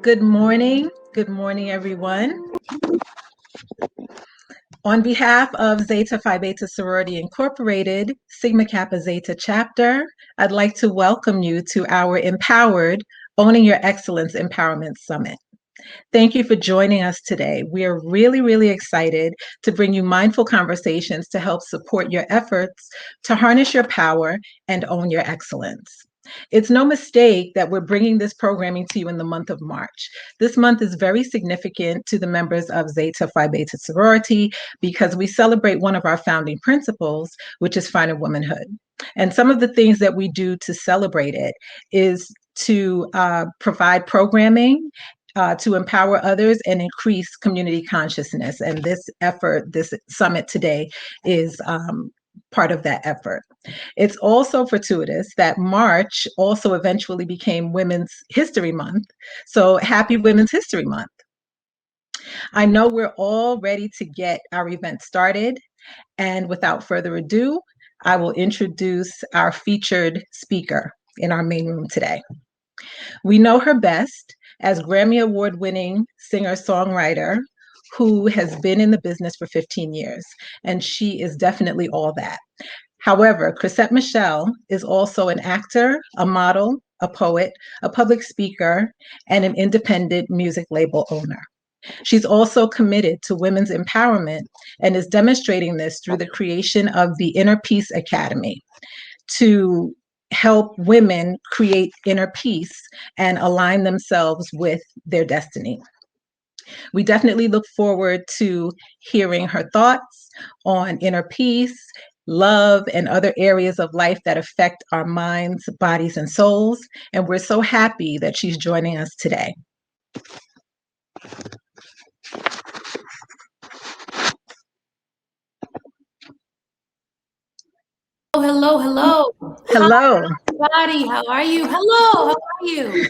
Good morning. Good morning, everyone. On behalf of Zeta Phi Beta Sorority Incorporated, Sigma Kappa Zeta chapter, I'd like to welcome you to our EmPowered Owning Your Excellence Empowerment Summit. Thank you for joining us today. We are really excited to bring you mindful conversations to help support your efforts to harness your power and own your excellence. It's no mistake that we're bringing this programming to you in the month of March. This month is very significant to the members of Zeta Phi Beta Sorority because we celebrate one of our founding principles, which is finding womanhood. And some of the things that we do to celebrate it is to provide programming to empower others and increase community consciousness. And this effort, this summit today is part of that effort. It's also fortuitous that March also eventually became Women's History Month. So happy Women's History Month. I know we're all ready to get our event started. And without further ado, I will introduce our featured speaker in our main room today. We know her best as Grammy Award Winning singer-songwriter who has been in the business for 15 years, and she is definitely all that. However, Chrisette Michele is also an actor, a model, a poet, a public speaker, and an independent music label owner. She's also committed to women's empowerment and is demonstrating this through the creation of the Inner Peace Academy to help women create inner peace and align themselves with their destiny. We definitely look forward to hearing her thoughts on inner peace, love, and other areas of life that affect our minds, bodies, and souls. And we're so happy that she's joining us today. Hello. Hello. Hi, everybody. How are you? Hello. How are you?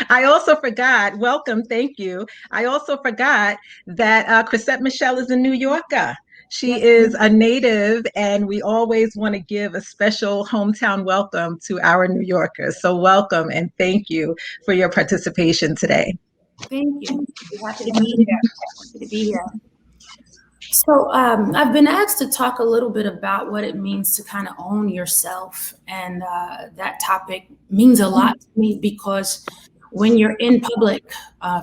I also forgot, welcome, thank you. I also forgot that Chrisette Michele is a New Yorker. She is a native, and we always want to give a special hometown welcome to our New Yorkers. So welcome and thank you for your participation today. Thank you. Happy to be here. Happy to be here. So I've been asked to talk a little bit about what it means to kind of own yourself. And that topic means a lot to me because when you're in public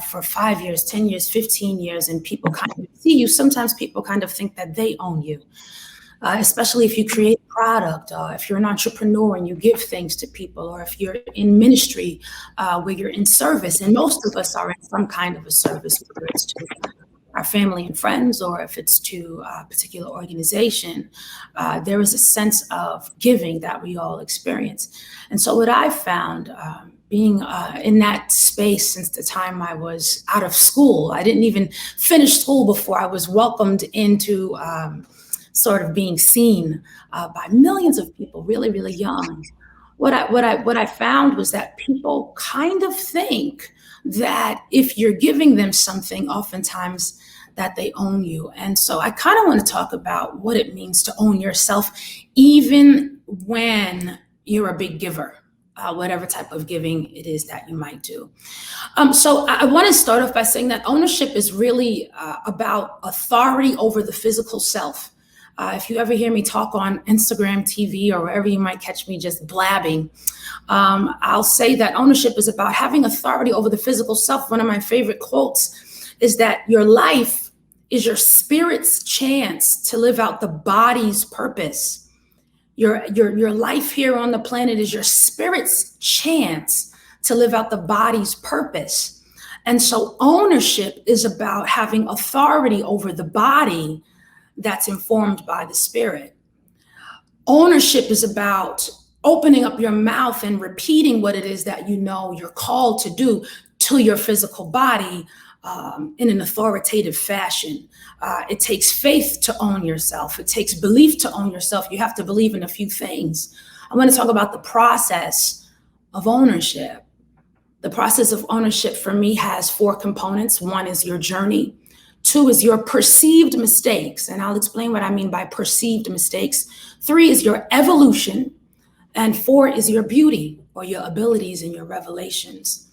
for 5 years, 10 years, 15 years, and people kind of see you, sometimes people kind of think that they own you, especially if you create a product, if you're an entrepreneur and you give things to people, or if you're in ministry where you're in service. And most of us are in some kind of a service, whether it's to our family and friends, or if it's to a particular organization, there is a sense of giving that we all experience. And so what I found being in that space since the time I was out of school, I didn't even finish school before I was welcomed into sort of being seen by millions of people really young. What I found was that people kind of think that if you're giving them something, oftentimes that they own you. And so I kind of want to talk about what it means to own yourself, even when you're a big giver, whatever type of giving it is that you might do. So I want to start off by saying that ownership is really about authority over the physical self. If you ever hear me talk on Instagram, TV, or wherever you might catch me just blabbing, I'll say that ownership is about having authority over the physical self. One of my favorite quotes is that your life is your spirit's chance to live out the body's purpose. Your life here on the planet is your spirit's chance to live out the body's purpose. And so ownership is about having authority over the body that's informed by the spirit. Ownership is about opening up your mouth and repeating what it is that you know you're called to do to your physical body in an authoritative fashion. It takes faith to own yourself. It takes belief to own yourself. You have to believe in a few things. I want to talk about the process of ownership. The process of ownership for me has 4 components. 1 is your journey. 2 is your perceived mistakes, and I'll explain what I mean by perceived mistakes. 3 is your evolution, and 4 is your beauty, or your abilities and your revelations.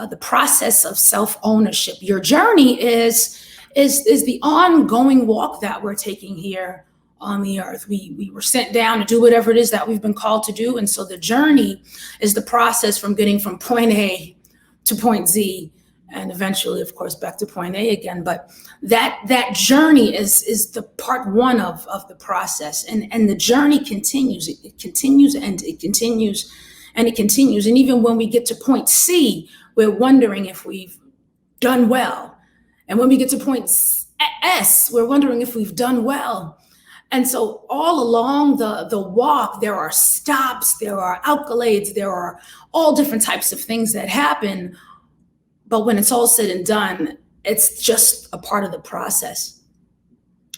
the process of self-ownership. Your journey is the ongoing walk that we're taking here on the earth. We were sent down to do whatever it is that we've been called to do. And so the journey is the process from getting from point A to point Z, and eventually, of course, back to point A again. But that journey is the part one of the process. And the journey continues. It continues and it continues and it continues. And even when we get to point C, we're wondering if we've done well. And when we get to point S, we're wondering if we've done well. And so all along the walk, there are stops, there are accolades, there are all different types of things that happen. But when it's all said and done, it's just a part of the process.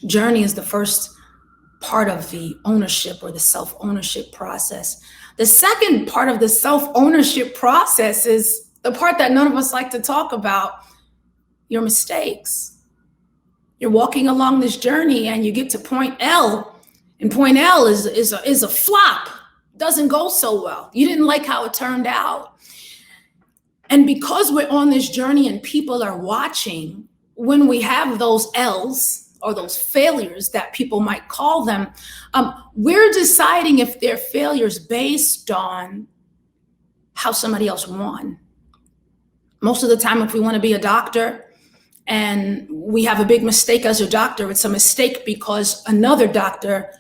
Journey is the first part of the ownership or the self-ownership process. The second part of the self-ownership process is the part that none of us like to talk about, your mistakes. You're walking along this journey and you get to point L, and point L is a flop. Doesn't go so well. You didn't like how it turned out. And because we're on this journey and people are watching, when we have those L's or those failures that people might call them, we're deciding if they're failures based on how somebody else won. Most of the time, if we want to be a doctor and we have a big mistake as a doctor, it's a mistake because another doctor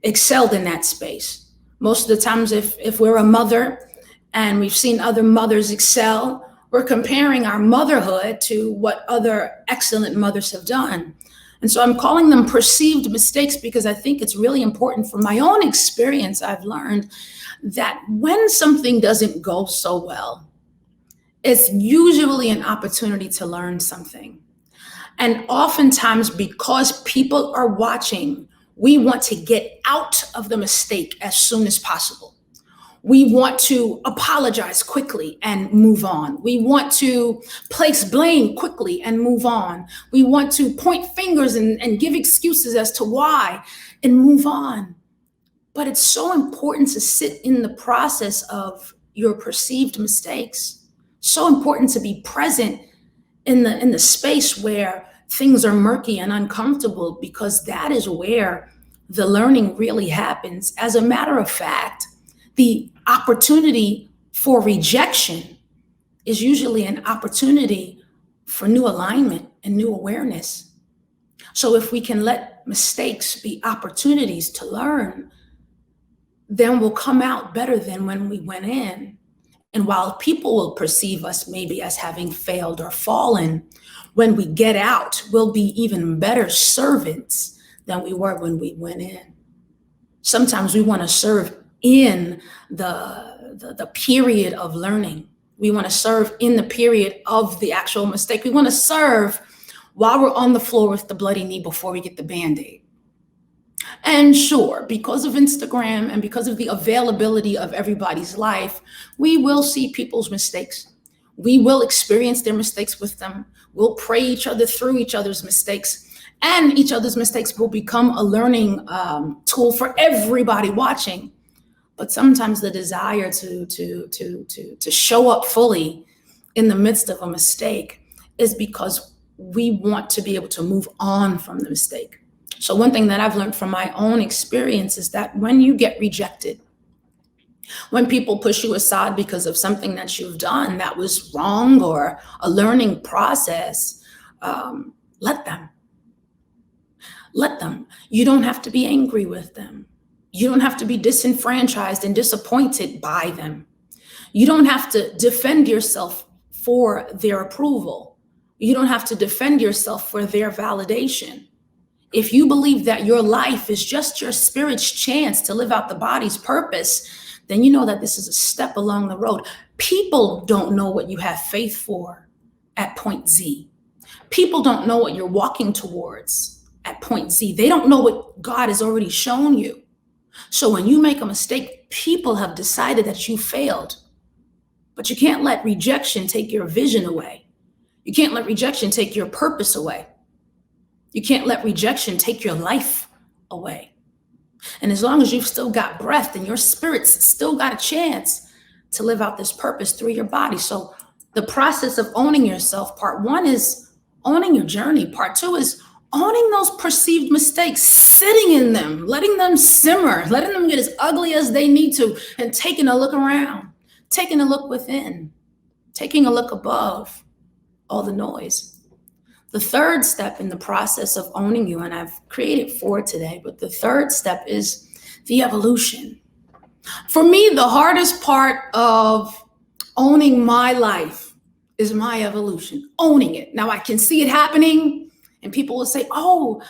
excelled in that space. Most of the times, if we're a mother and we've seen other mothers excel, we're comparing our motherhood to what other excellent mothers have done. And so I'm calling them perceived mistakes because I think it's really important. From my own experience, I've learned that when something doesn't go so well, it's usually an opportunity to learn something. And oftentimes, because people are watching, we want to get out of the mistake as soon as possible. We want to apologize quickly and move on. We want to place blame quickly and move on. We want to point fingers and give excuses as to why and move on. But it's so important to sit in the process of your perceived mistakes. So important to be present in the space where things are murky and uncomfortable, because that is where the learning really happens. As a matter of fact, the opportunity for rejection is usually an opportunity for new alignment and new awareness. So if we can let mistakes be opportunities to learn, then we'll come out better than when we went in. And while people will perceive us maybe as having failed or fallen, when we get out, we'll be even better servants than we were when we went in. Sometimes we want to serve in the period of learning. We want to serve in the period of the actual mistake. We want to serve while we're on the floor with the bloody knee before we get the Band-Aid. And sure, because of Instagram and because of the availability of everybody's life, we will see people's mistakes. We will experience their mistakes with them. We'll pray each other through each other's mistakes, and each other's mistakes will become a learning tool for everybody watching. But sometimes the desire to show up fully in the midst of a mistake is because we want to be able to move on from the mistake. So one thing that I've learned from my own experience is that when you get rejected, when people push you aside because of something that you've done that was wrong or a learning process, let them. Let them. You don't have to be angry with them. You don't have to be disenfranchised and disappointed by them. You don't have to defend yourself for their approval. You don't have to defend yourself for their validation. If you believe that your life is just your spirit's chance to live out the body's purpose, then you know that this is a step along the road. People don't know what you have faith for at point Z. People don't know what you're walking towards at point Z. They don't know what God has already shown you. So when you make a mistake, people have decided that you failed. But you can't let rejection take your vision away. You can't let rejection take your purpose away. You can't let rejection take your life away. And as long as you've still got breath and your spirit's still got a chance to live out this purpose through your body. So the process of owning yourself. Part one is owning your journey. Part two is owning those perceived mistakes, sitting in them, letting them simmer, letting them get as ugly as they need to, and taking a look around, taking a look within, taking a look above all the noise. The third step in the process of owning you, and I've created 4 today, but the third step is the evolution. For me, the hardest part of owning my life is my evolution, owning it. Now I can see it happening, and people will say, oh,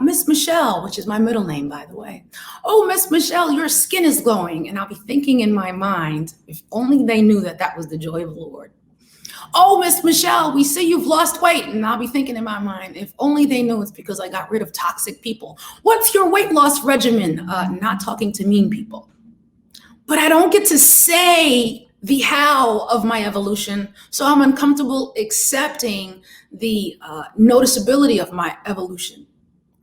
Miss Michele, which is my middle name, by the way. Oh, Miss Michele, your skin is glowing. And I'll be thinking in my mind, if only they knew that that was the joy of the Lord. Oh, Miss Michele, we see you've lost weight. And I'll be thinking in my mind, if only they knew it's because I got rid of toxic people. What's your weight loss regimen? Not talking to mean people. But I don't get to say the how of my evolution. So I'm uncomfortable accepting the noticeability of my evolution,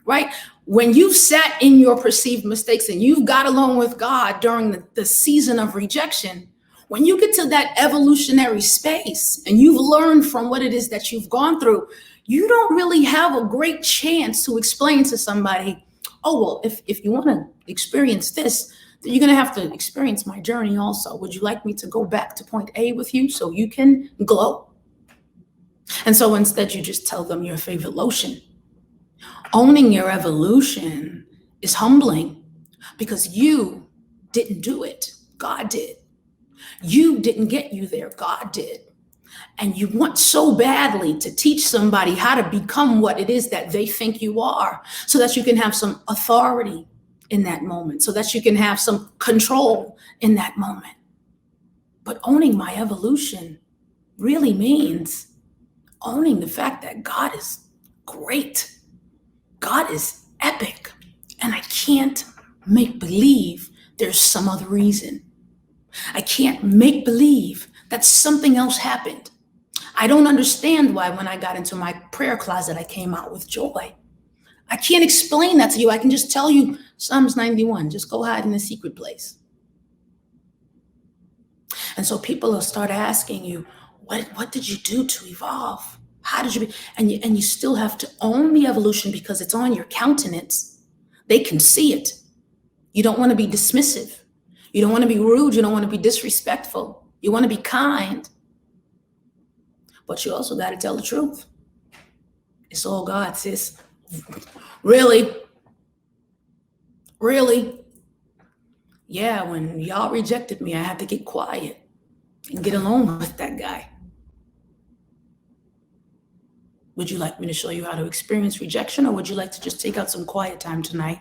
right? When you've sat in your perceived mistakes and you've got along with God during the season of rejection, when you get to that evolutionary space and you've learned from what it is that you've gone through, you don't really have a great chance to explain to somebody, oh, well, if you want to experience this, then you're going to have to experience my journey also. Would you like me to go back to point A with you so you can glow? And so instead, you just tell them your favorite lotion. Owning your evolution is humbling because you didn't do it. God did. You didn't get you there. God did. And you want so badly to teach somebody how to become what it is that they think you are, so that you can have some authority in that moment, so that you can have some control in that moment. But owning my evolution really means owning the fact that God is great. God is epic. And I can't make believe there's some other reason. I can't make believe that something else happened. I don't understand why when I got into my prayer closet, I came out with joy. I can't explain that to you. I can just tell you Psalms 91, just go hide in the secret place. And so people will start asking you, what did you do to evolve? How did you be? And you still have to own the evolution because it's on your countenance. They can see it. You don't want to be dismissive. You don't want to be rude. You don't want to be disrespectful. You want to be kind. But you also got to tell the truth. It's all God, sis. Really? Really? Yeah, when y'all rejected me, I had to get quiet and get along with that guy. Would you like me to show you how to experience rejection, or would you like to just take out some quiet time tonight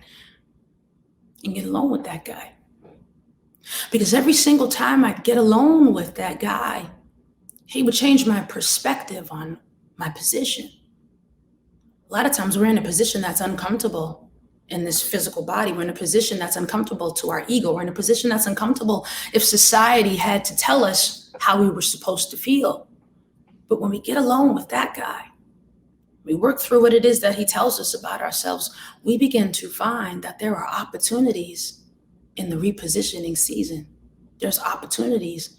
and get alone with that guy? Because every single time I'd get alone with that guy, he would change my perspective on my position. A lot of times we're in a position that's uncomfortable in this physical body. We're in a position that's uncomfortable to our ego. We're in a position that's uncomfortable if society had to tell us how we were supposed to feel. But when we get alone with that guy, we work through what it is that he tells us about ourselves, we begin to find that there are opportunities in the repositioning season. There's opportunities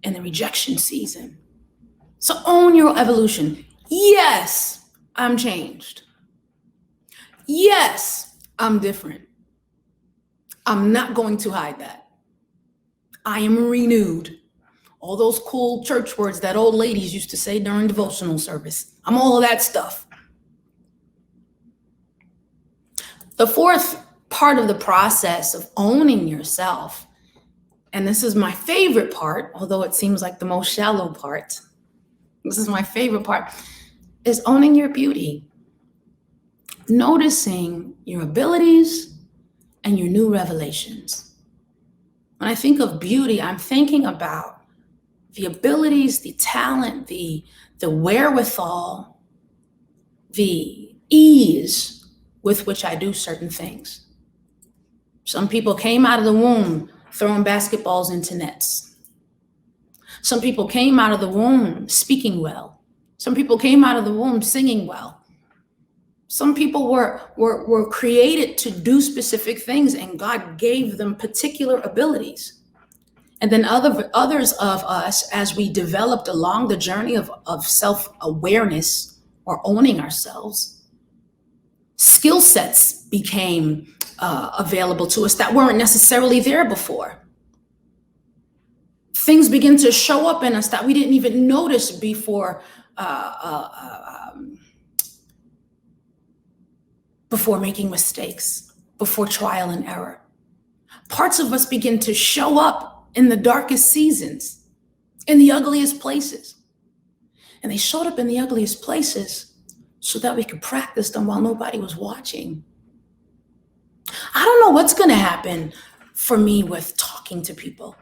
in the rejection season. So own your evolution. Yes, I'm changed. Yes, I'm different. I'm not going to hide that. I am renewed. All those cool church words that old ladies used to say during devotional service. I'm all of that stuff. The fourth part of the process of owning yourself, and this is my favorite part, although it seems like the most shallow part, this is my favorite part, is owning your beauty. Noticing your abilities and your new revelations. When I think of beauty, I'm thinking about the abilities, the talent, the wherewithal, the ease with which I do certain things. Some people came out of the womb throwing basketballs into nets. Some people came out of the womb speaking well. Some people came out of the womb singing well. Some people were created to do specific things, and God gave them particular abilities. And then others of us, as we developed along the journey of self-awareness or owning ourselves, skill sets became available to us that weren't necessarily there before. Things begin to show up in us that we didn't even notice before making mistakes, before trial and error. Parts of us begin to show up in the darkest seasons, in the ugliest places. And they showed up in the ugliest places so that we could practice them while nobody was watching. I don't know what's going to happen for me with talking to people.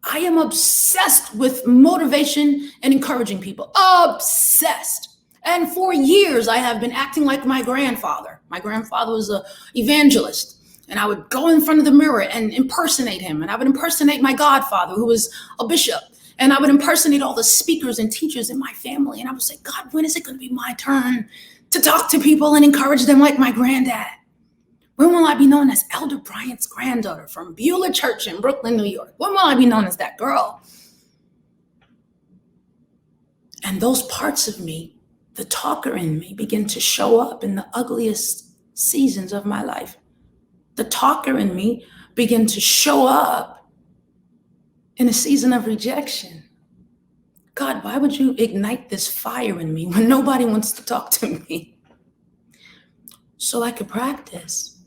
I am obsessed with motivation and encouraging people. Obsessed. And for years, I have been acting like my grandfather. My grandfather was an evangelist. And I would go in front of the mirror and impersonate him. And I would impersonate my godfather, who was a bishop. And I would impersonate all the speakers and teachers in my family. And I would say, God, when is it going to be my turn to talk to people and encourage them like my granddad? When will I be known as Elder Bryant's granddaughter from Beulah Church in Brooklyn, New York? When will I be known as that girl? And those parts of me, the talker in me, begin to show up in the ugliest seasons of my life. The talker in me began to show up in a season of rejection. God, why would you ignite this fire in me when nobody wants to talk to me? So I could practice.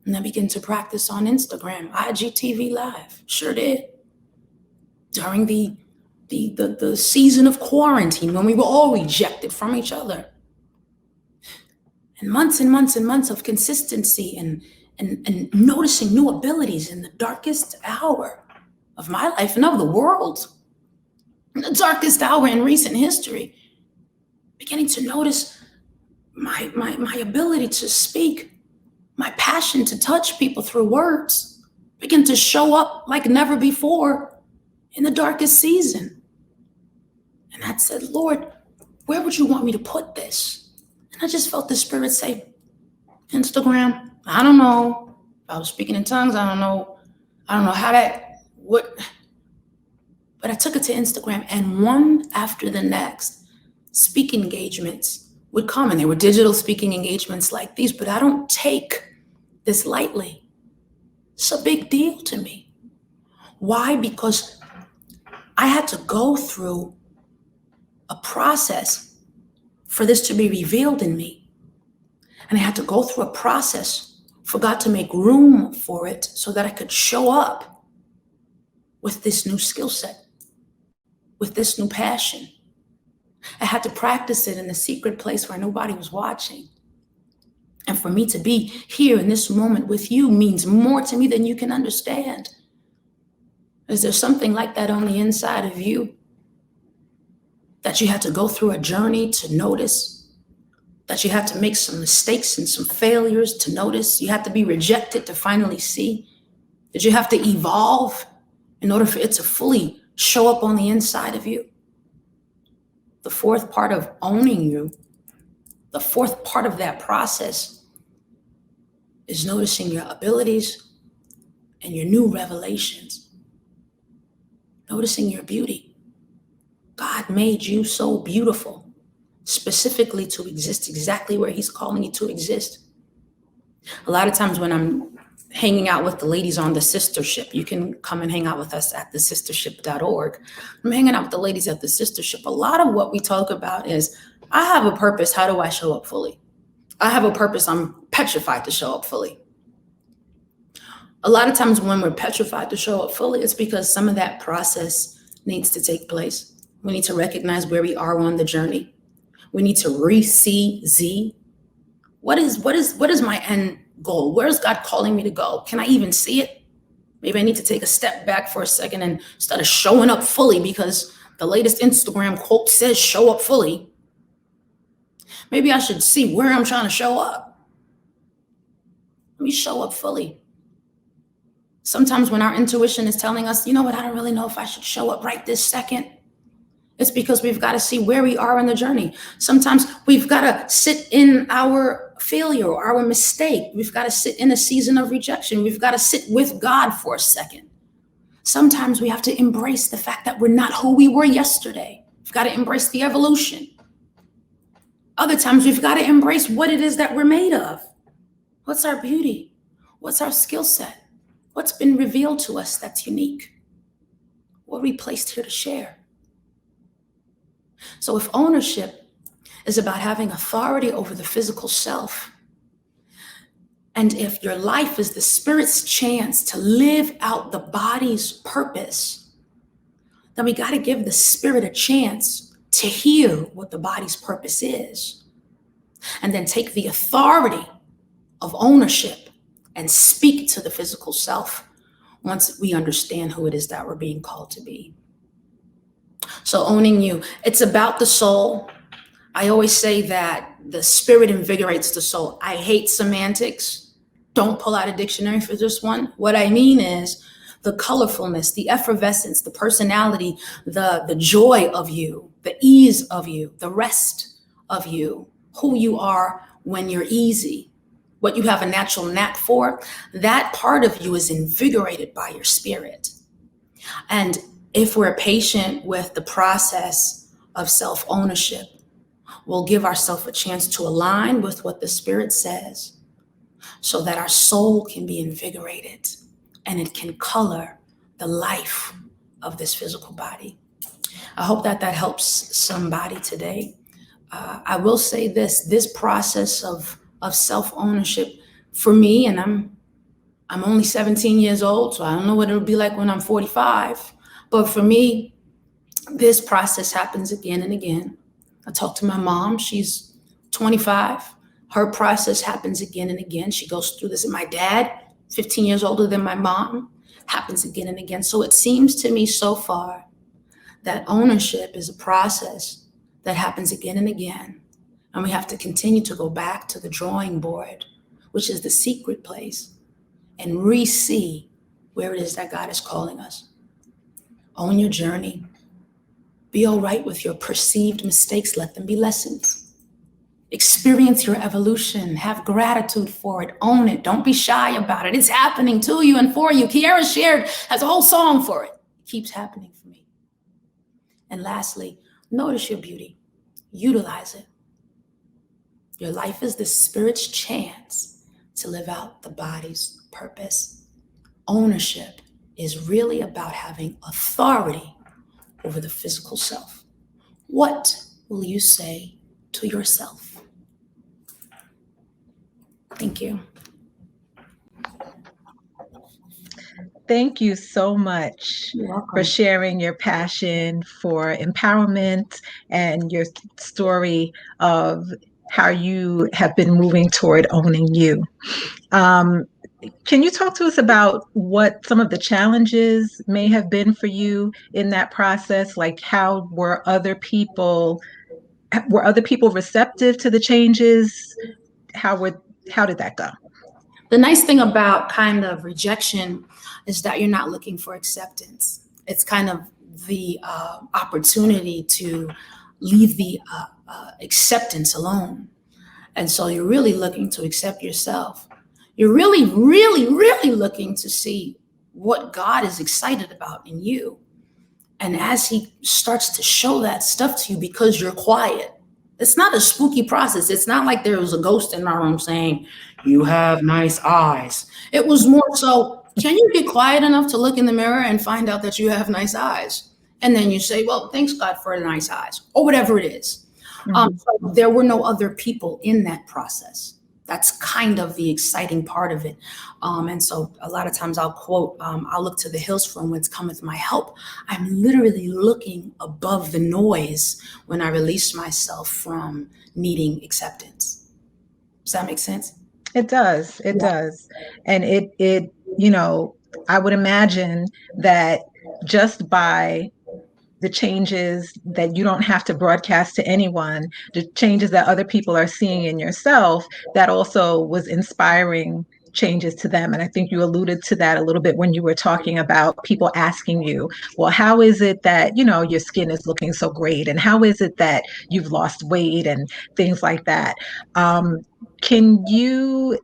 And I began to practice on Instagram, IGTV Live. Sure did. During the season of quarantine, when we were all rejected from each other. And months and months and months of consistency and noticing new abilities in the darkest hour of my life and of the world, in the darkest hour in recent history, beginning to notice my ability to speak, my passion to touch people through words, begin to show up like never before in the darkest season. And I said, Lord, where would you want me to put this? And I just felt the Spirit say, Instagram. I don't know. If I was speaking in tongues, I don't know how that would. But I took it to Instagram, and one after the next, speaking engagements would come. And they were digital speaking engagements like these, but I don't take this lightly. It's a big deal to me. Why? Because I had to go through a process for this to be revealed in me. And I had to go through a process for God to make room for it so that I could show up with this new skill set, with this new passion. I had to practice it in a secret place where nobody was watching. And for me to be here in this moment with you means more to me than you can understand. Is there something like that on the inside of you that you had to go through a journey to notice, that you had to make some mistakes and some failures to notice? You had to be rejected to finally see? Did you have to evolve in order for it to fully show up on the inside of you? The fourth part of owning you, the fourth part of that process is noticing your abilities and your new revelations, noticing your beauty. God made you so beautiful, specifically to exist exactly where he's calling you to exist. A lot of times when I'm hanging out with the ladies on the sistership, you can come and hang out with us at thesistership.org. I'm hanging out with the ladies at the sistership. A lot of what we talk about is, I have a purpose. How do I show up fully? I have a purpose. I'm petrified to show up fully. A lot of times when we're petrified to show up fully, it's because some of that process needs to take place. We need to recognize where we are on the journey. We need to re-see Z. What is my end goal? Where is God calling me to go? Can I even see it? Maybe I need to take a step back for a second and instead of showing up fully because the latest Instagram quote says show up fully, maybe I should see where I'm trying to show up. Let me show up fully. Sometimes when our intuition is telling us, you know what, I don't really know if I should show up right this second, it's because we've got to see where we are in the journey. Sometimes we've got to sit in our failure or our mistake. We've got to sit in a season of rejection. We've got to sit with God for a second. Sometimes we have to embrace the fact that we're not who we were yesterday. We've got to embrace the evolution. Other times we've got to embrace what it is that we're made of. What's our beauty? What's our skill set? What's been revealed to us that's unique? What are we placed here to share? So if ownership is about having authority over the physical self, and if your life is the spirit's chance to live out the body's purpose, then we got to give the spirit a chance to hear what the body's purpose is, and then take the authority of ownership and speak to the physical self once we understand who it is that we're being called to be. So owning you, it's about the soul. I always say that the spirit invigorates the soul. I hate semantics. Don't pull out a dictionary for this one. What I mean is the colorfulness, the effervescence, the personality, the joy of you, the ease of you, the rest of you, who you are when you're easy, what you have a natural knack for, that part of you is invigorated by your spirit. And if we're patient with the process of self-ownership, we'll give ourselves a chance to align with what the spirit says so that our soul can be invigorated and it can color the life of this physical body. I hope that helps somebody today. I will say this process of self-ownership for me, and I'm only 17 years old, so I don't know what it'll be like when I'm 45. But for me, this process happens again and again. I talk to my mom, she's 25. Her process happens again and again. She goes through this. And my dad, 15 years older than my mom, happens again and again. So it seems to me so far that ownership is a process that happens again and again. And we have to continue to go back to the drawing board, which is the secret place, and re-see where it is that God is calling us. Own your journey. Be all right with your perceived mistakes. Let them be lessons. Experience your evolution. Have gratitude for it. Own it. Don't be shy about it. It's happening to you and for you. Kiara shared has a whole song for it. It keeps happening for me. And lastly, notice your beauty. Utilize it. Your life is the spirit's chance to live out the body's purpose. Ownership is really about having authority over the physical self. What will you say to yourself? Thank you. Thank you so much for sharing your passion for empowerment and your story of how you have been moving toward owning you. Can you talk to us about what some of the challenges may have been for you in that process? Like, how were other people receptive to the changes? How did that go? The nice thing about kind of rejection is that you're not looking for acceptance. It's kind of the opportunity to leave the acceptance alone. And so you're really looking to accept yourself. You're really, really, really looking to see what God is excited about in you. And as he starts to show that stuff to you because you're quiet, it's not a spooky process. It's not like there was a ghost in my room saying, you have nice eyes. It was more so, can you get quiet enough to look in the mirror and find out that you have nice eyes? And then you say, well, thanks God for the nice eyes, or whatever it is. So there were no other people in that process. That's kind of the exciting part of it. And so a lot of times I'll quote, I'll look to the hills from whence cometh my help. I'm literally looking above the noise when I release myself from needing acceptance. Does that make sense? It does. It does. And it, I would imagine that just by the changes that you don't have to broadcast to anyone, the changes that other people are seeing in yourself, that also was inspiring changes to them. And I think you alluded to that a little bit when you were talking about people asking you, well, how is it that, your skin is looking so great? And how is it that you've lost weight and things like that? Can you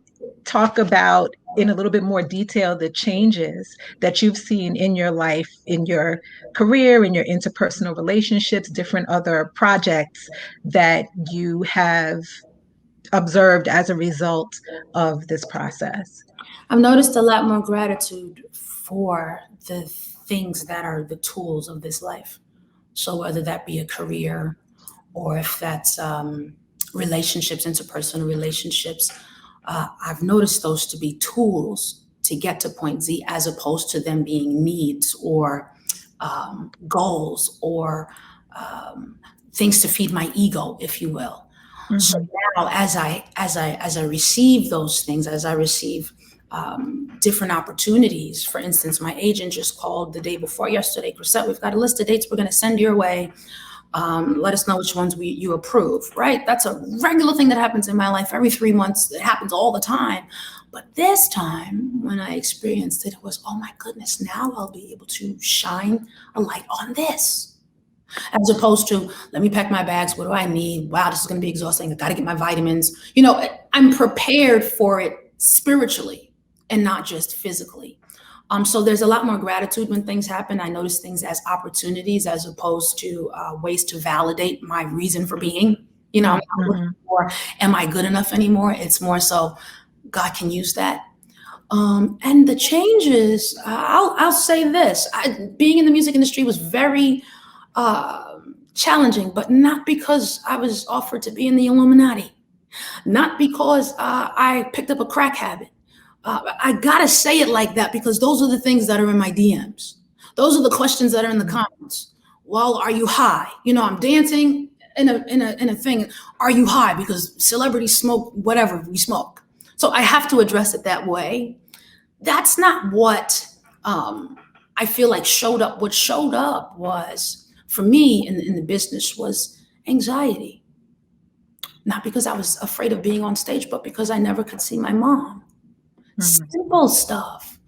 talk about in a little bit more detail the changes that you've seen in your life, in your career, in your interpersonal relationships, different other projects that you have observed as a result of this process? I've noticed a lot more gratitude for the things that are the tools of this life. So whether that be a career or if that's relationships, interpersonal relationships, I've noticed those to be tools to get to point Z as opposed to them being needs or goals or things to feed my ego, if you will. Mm-hmm. So now as I receive those things, as I receive different opportunities. For instance, my agent just called the day before yesterday, Chrisette, we've got a list of dates we're going to send your way. Let us know which ones you approve, right? That's a regular thing that happens in my life every 3 months. It happens all the time. But this time when I experienced it, it was, oh my goodness, now I'll be able to shine a light on this. As opposed to, let me pack my bags. What do I need? Wow, this is going to be exhausting. I got to get my vitamins. You know, I'm prepared for it spiritually and not just physically. So there's a lot more gratitude when things happen. I notice things as opportunities as opposed to ways to validate my reason for being. You know, I'm not looking for, am I good enough anymore? It's more so, God can use that. And the changes, I'll say this, being in the music industry was very challenging, but not because I was offered to be in the Illuminati, not because I picked up a crack habit. I gotta say it like that because those are the things that are in my DMs. Those are the questions that are in the comments. Well, are you high? You know, I'm dancing in a thing. Are you high? Because celebrities smoke whatever we smoke. So I have to address it that way. That's not what I feel like showed up. What showed up was, for me in the business, was anxiety. Not because I was afraid of being on stage, but because I never could see my mom. Simple stuff.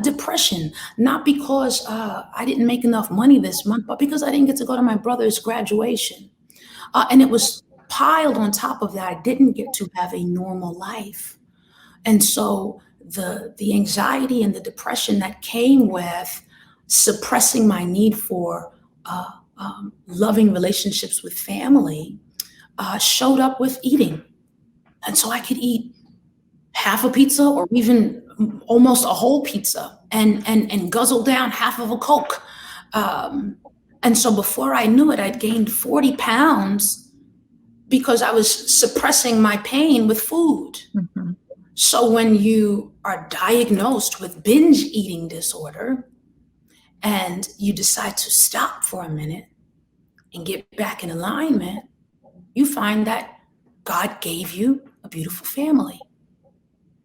Depression, not because I didn't make enough money this month, but because I didn't get to go to my brother's graduation. And it was piled on top of that. I didn't get to have a normal life. And so the anxiety and the depression that came with suppressing my need for loving relationships with family showed up with eating. And so I could eat half a pizza or even almost a whole pizza and guzzle down half of a Coke. And so before I knew it, I'd gained 40 pounds because I was suppressing my pain with food. Mm-hmm. So when you are diagnosed with binge eating disorder and you decide to stop for a minute and get back in alignment, you find that God gave you a beautiful family.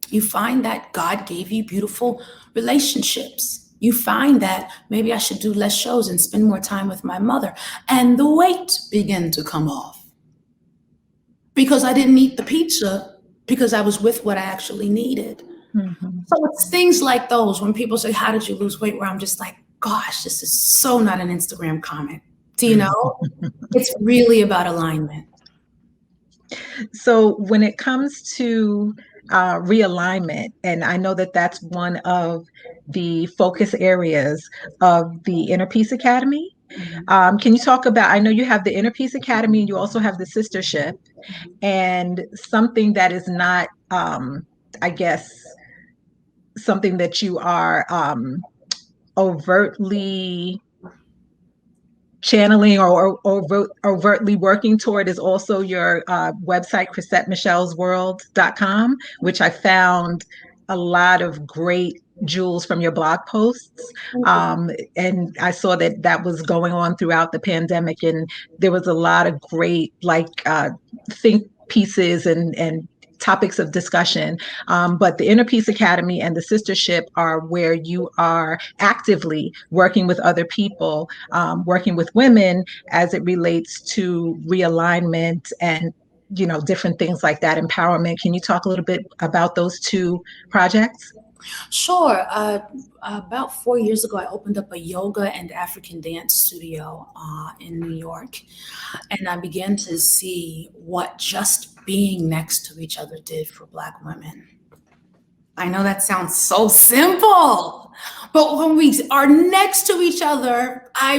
You find that God gave you beautiful relationships. You find that maybe I should do less shows and spend more time with my mother. And the weight began to come off because I didn't eat the pizza because I was with what I actually needed. Mm-hmm. So it's things like those when people say, how did you lose weight? Where I'm just like, gosh, this is so not an Instagram comment. Do you know? It's really about alignment. So when it comes to realignment, and I know that that's one of the focus areas of the Inner Peace Academy. Can you talk about, I know you have the Inner Peace Academy and you also have the sistership, and something that is not, I guess, something that you are overtly channeling or overtly working toward is also your website, ChrisetteMichele'sWorld.com, which I found a lot of great jewels from your blog posts. And I saw that was going on throughout the pandemic, and there was a lot of great think pieces and topics of discussion. But the Inner Peace Academy and the sistership are where you are actively working with other people, working with women as it relates to realignment and, you know, different things like that, empowerment. Can you talk a little bit about those two projects? Sure. About 4 years ago, I opened up a yoga and African dance studio in New York. And I began to see what just being next to each other did for Black women. I know that sounds so simple, but when we are next to each other, I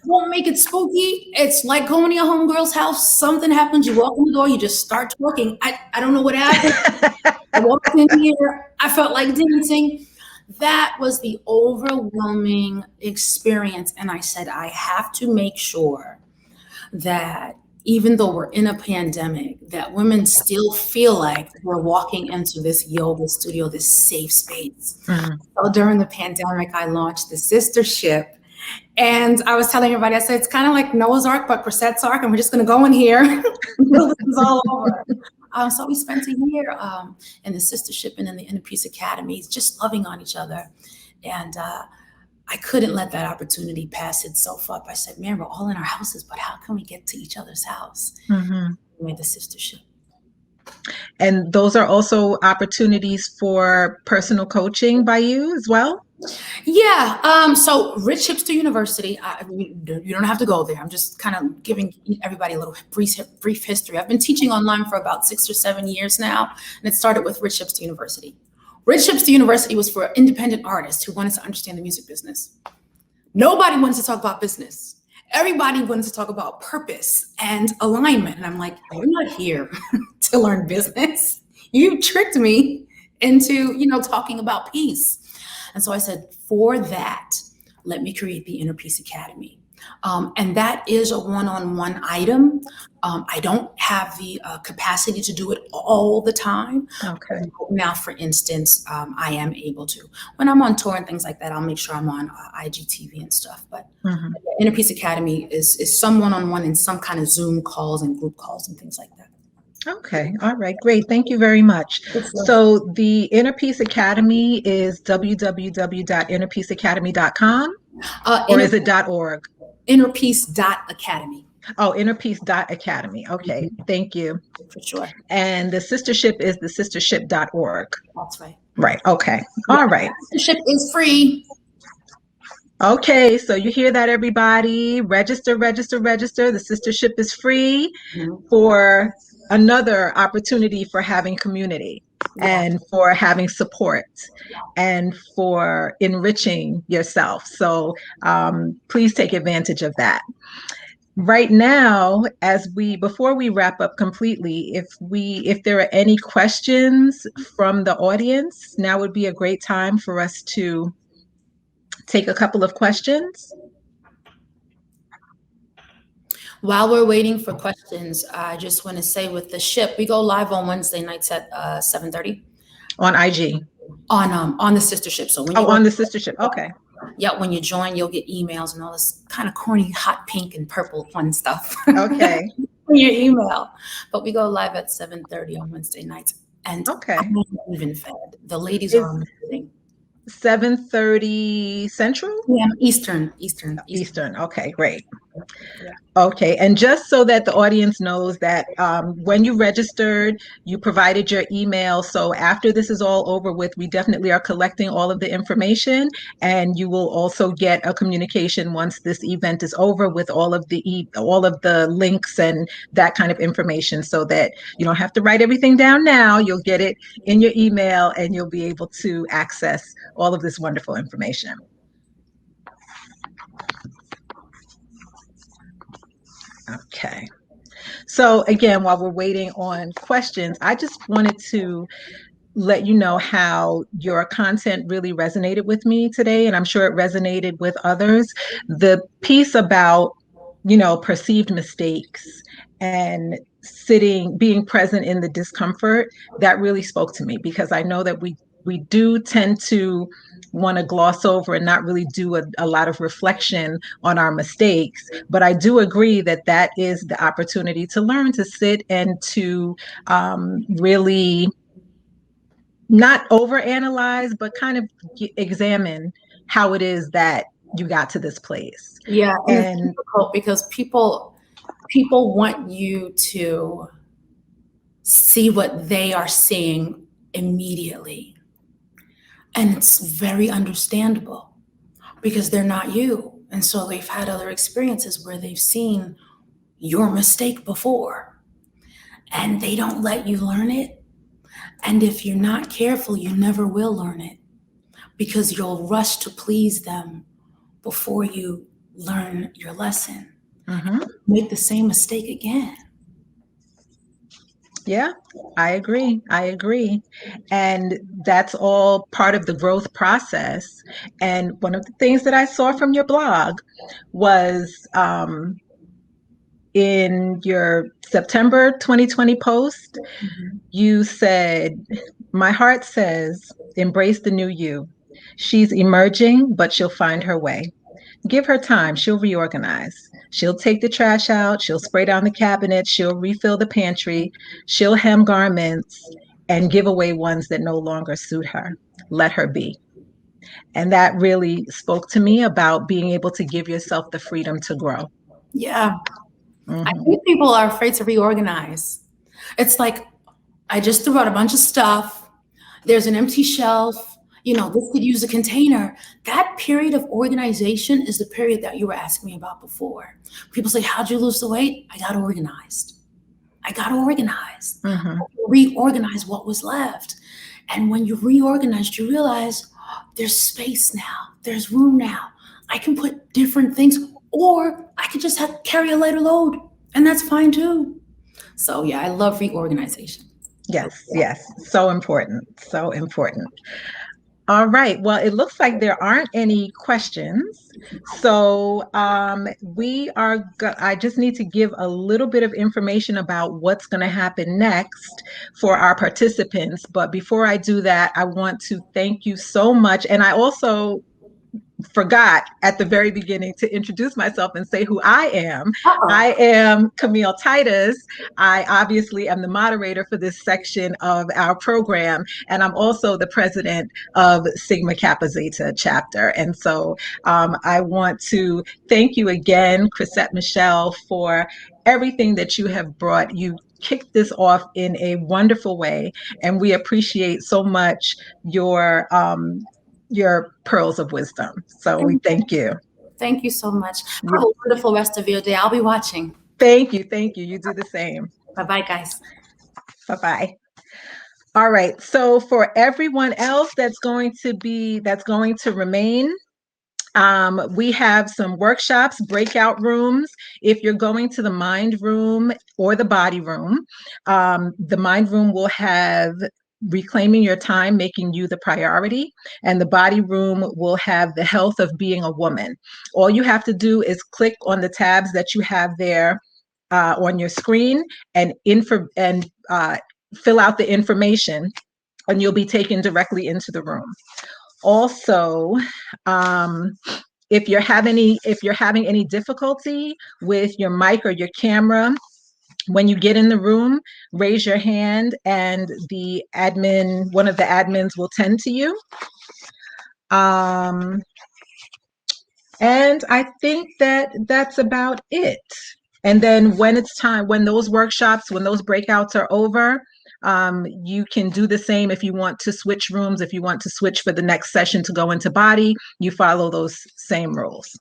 won't make it spooky. It's like going to your homegirl's house. Something happens. You walk in the door. You just start talking. I don't know what happened. I walked in here. I felt like dancing. That was the overwhelming experience. And I said, I have to make sure that even though we're in a pandemic, that women still feel like we're walking into this yoga studio, this safe space. Mm-hmm. So during the pandemic, I launched the sistership. And I was telling everybody, I said, it's kind of like Noah's Ark, but Chrisette's Ark, and we're just going to go in here until this is all over. So we spent a year in the sistership and in the Inner Peace Academy, just loving on each other. And I couldn't let that opportunity pass itself up. I said, man, we're all in our houses, but how can we get to each other's house? Mm-hmm. We made the sistership. And those are also opportunities for personal coaching by you as well? Yeah. So Rich Hipster University, you don't have to go there. I'm just kind of giving everybody a little brief history. I've been teaching online for about 6 or 7 years now, and it started with Rich Hipster University. Rich Hipster University was for independent artists who wanted to understand the music business. Nobody wanted to talk about business. Everybody wanted to talk about purpose and alignment. And I'm like, you're not here to learn business. You tricked me into, talking about peace. And so I said, for that, let me create the Inner Peace Academy. And that is a one-on-one item. I don't have the capacity to do it all the time. Okay. Now, for instance, I am able to. When I'm on tour and things like that, I'll make sure I'm on IGTV and stuff. But mm-hmm. The Inner Peace Academy is some one-on-one and some kind of Zoom calls and group calls and things like that. Okay. All right. Great. Thank you very much. So the Inner Peace Academy is www.innerpeaceacademy.com or is it .org? Innerpeace.academy. Oh, innerpeace.academy. Okay. Thank you. For sure. And the sistership is the sistership.org. That's right. Right. Okay. All right. Sistership is free. Okay, so you hear that, everybody. Register. The sistership is free for another opportunity for having community and for having support and for enriching yourself. So please take advantage of that. Right now, before we wrap up completely, if there are any questions from the audience, now would be a great time for us to take a couple of questions. While we're waiting for questions, I just want to say with the ship, we go live on Wednesday nights at 7:30 on IG. On the sistership. So on the sistership. Okay. Yeah, when you join, you'll get emails and all this kind of corny, hot pink and purple fun stuff. Okay. In your email. But we go live at 7:30 on Wednesday nights. And I'm not even fed. The ladies are amazing. 7:30 Central? Yeah, Eastern. Okay, great. Yeah. Okay, and just so that the audience knows that when you registered, you provided your email. So after this is all over with, we definitely are collecting all of the information, and you will also get a communication once this event is over with all of the links and that kind of information, so that you don't have to write everything down now. You'll get it in your email, and you'll be able to access all of this wonderful information. Okay. So again, while we're waiting on questions, I just wanted to let you know how your content really resonated with me today, and I'm sure it resonated with others. The piece about, perceived mistakes and being present in the discomfort, that really spoke to me, because I know that we do tend to want to gloss over and not really do a lot of reflection on our mistakes. But I do agree that is the opportunity to learn to sit and to really not overanalyze, but kind of examine how it is that you got to this place. Yeah, and it's difficult because people want you to see what they are seeing immediately. And it's very understandable because they're not you. And so they've had other experiences where they've seen your mistake before and they don't let you learn it. And if you're not careful, you never will learn it because you'll rush to please them before you learn your lesson. Mm-hmm. Make the same mistake again. Yeah, I agree. I agree. And that's all part of the growth process. And one of the things that I saw from your blog was in your September 2020 post, you said, "My heart says, embrace the new you. She's emerging, but she'll find her way. Give her time, she'll reorganize. She'll take the trash out, she'll spray down the cabinet, she'll refill the pantry, she'll hem garments and give away ones that no longer suit her. Let her be." And that really spoke to me about being able to give yourself the freedom to grow. Yeah. I Mm-hmm. think people are afraid to reorganize. It's like, I just threw out a bunch of stuff. There's an empty shelf. This could use a container. That period of organization is the period that you were asking me about before. People say, how'd you lose the weight? I got organized. Mm-hmm. Reorganize what was left. And when you reorganized, you realize there's space now. There's room now. I can put different things, or I could just carry a lighter load, and that's fine too. So yeah, I love reorganization. Yes, yes. So important. So important. All right. Well, it looks like there aren't any questions. So I just need to give a little bit of information about what's going to happen next for our participants. But before I do that, I want to thank you so much. And I also forgot at the very beginning to introduce myself and say who I am. I am Camille Titus. I obviously am the moderator for this section of our program, and I'm also the president of Sigma Kappa Zeta chapter. And so I want to thank you again, Chrisette Michele, for everything that you have brought. You kicked this off in a wonderful way, and we appreciate so much your pearls of wisdom. So we thank you. Thank you so much. Have a wonderful rest of your day. I'll be watching. Thank you. Thank you. You do the same. Bye-bye, guys. Bye-bye. All right. So for everyone else that's going to remain, we have some workshops, breakout rooms. If you're going to the mind room or the body room, the mind room will have reclaiming your time, making you the priority, and the body room will have the health of being a woman. All you have to do is click on the tabs that you have there on your screen and fill out the information, and you'll be taken directly into the room. Also, if you're having any difficulty with your mic or your camera, when you get in the room, raise your hand and one of the admins will tend to you. And I think that's about it. And then when it's time, when those breakouts are over, you can do the same if you want to switch rooms. If you want to switch for the next session to go into body, you follow those same rules.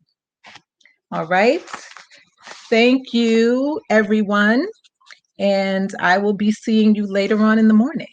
All right. Thank you, everyone. And I will be seeing you later on in the morning.